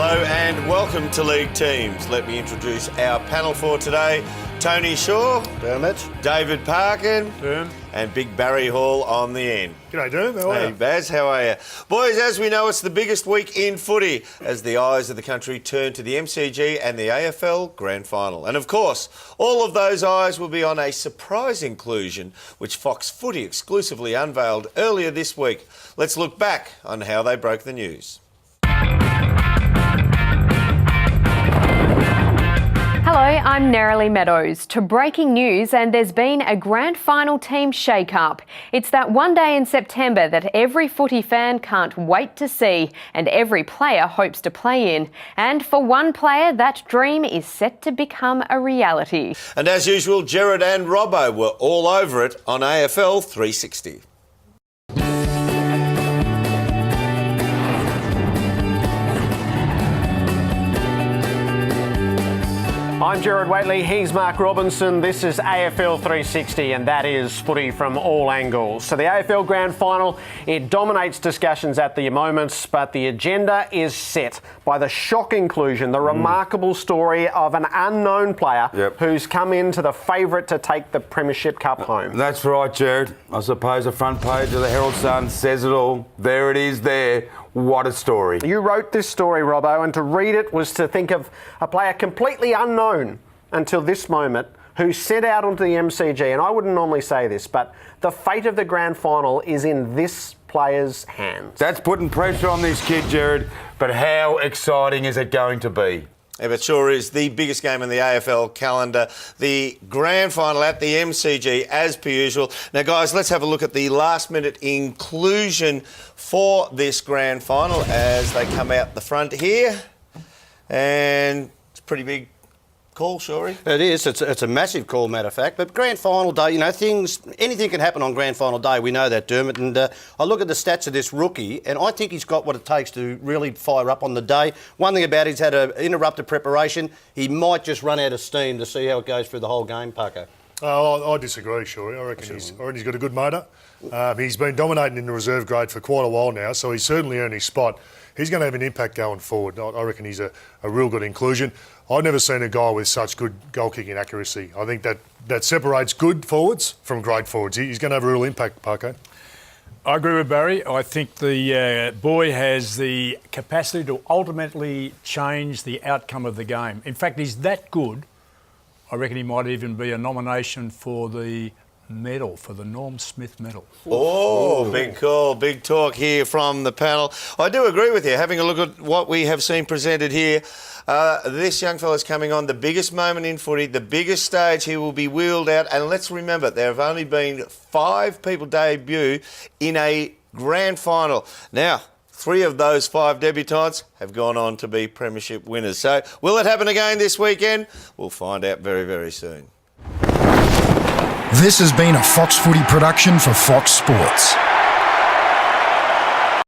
Hello and welcome to League Teams. Let me introduce our panel for today. Tony Shaw. Dermot. David Parkin. Derm. And Big Barry Hall on the end. G'day, Derm. How are you? Hey, Baz, how are you? Boys, as we know, it's the biggest week in footy as the eyes of the country turn to the MCG and the AFL Grand Final. And of course, all of those eyes will be on a surprise inclusion which Fox Footy exclusively unveiled earlier this week. Let's look back on how they broke the news. Hello, I'm Nerily Meadows. To breaking news, and there's been a grand final team shake-up. It's that one day in September that every footy fan can't wait to see and every player hopes to play in. And for one player, that dream is set to become a reality. And as usual, Gerard and Robbo were all over it on AFL 360. I'm Gerard Waitley, he's Mark Robinson, this is AFL 360 and that is footy from all angles. So the AFL Grand Final, it dominates discussions at the moment, but the agenda is set by the shock inclusion, the remarkable story of an unknown player who's come into the favourite to take the Premiership Cup home. That's right, Gerard. I suppose the front page of the Herald Sun says it all. There it is there. What a story. You wrote this story, Robbo, and to read it was to think of a player completely unknown until this moment who set out onto the MCG. And I wouldn't normally say this, but the fate of the grand final is in this player's hands. That's putting pressure on this kid, Gerard, but how exciting is it going to be? Yeah, it sure is the biggest game in the AFL calendar, the grand final at the MCG as per usual. Now, guys, let's have a look at the last-minute inclusion for this grand final as they come out the front here. And it's a pretty big call, Shorey. It is. It's a massive call, matter of fact. But grand final day, you know, anything can happen on grand final day. We know that, Dermot. And I look at the stats of this rookie, and I think he's got what it takes to really fire up on the day. One thing about it, he's had an interrupted preparation. He might just run out of steam to see how it goes through the whole game, Paco. I disagree, Shorey. I reckon he's got a good motor. He's been dominating in the reserve grade for quite a while now, so he's certainly earned his spot. He's going to have an impact going forward. I reckon he's a real good inclusion. I've never seen a guy with such good goal-kicking accuracy. I think that separates good forwards from great forwards. He's going to have a real impact, Parko. I agree with Barry. I think the boy has the capacity to ultimately change the outcome of the game. In fact, he's that good, I reckon he might even be a nomination for the medal, for the Norm Smith medal. Oh, big call, big talk here from the panel. I do agree with you. Having a look at what we have seen presented here, this young fella's coming on the biggest moment in footy, the biggest stage he will be wheeled out. And let's remember, there have only been 5 people debut in a grand final. Now, 3 of those 5 debutants have gone on to be premiership winners. So will it happen again this weekend? We'll find out very, very soon. This has been a Fox Footy production for Fox Sports.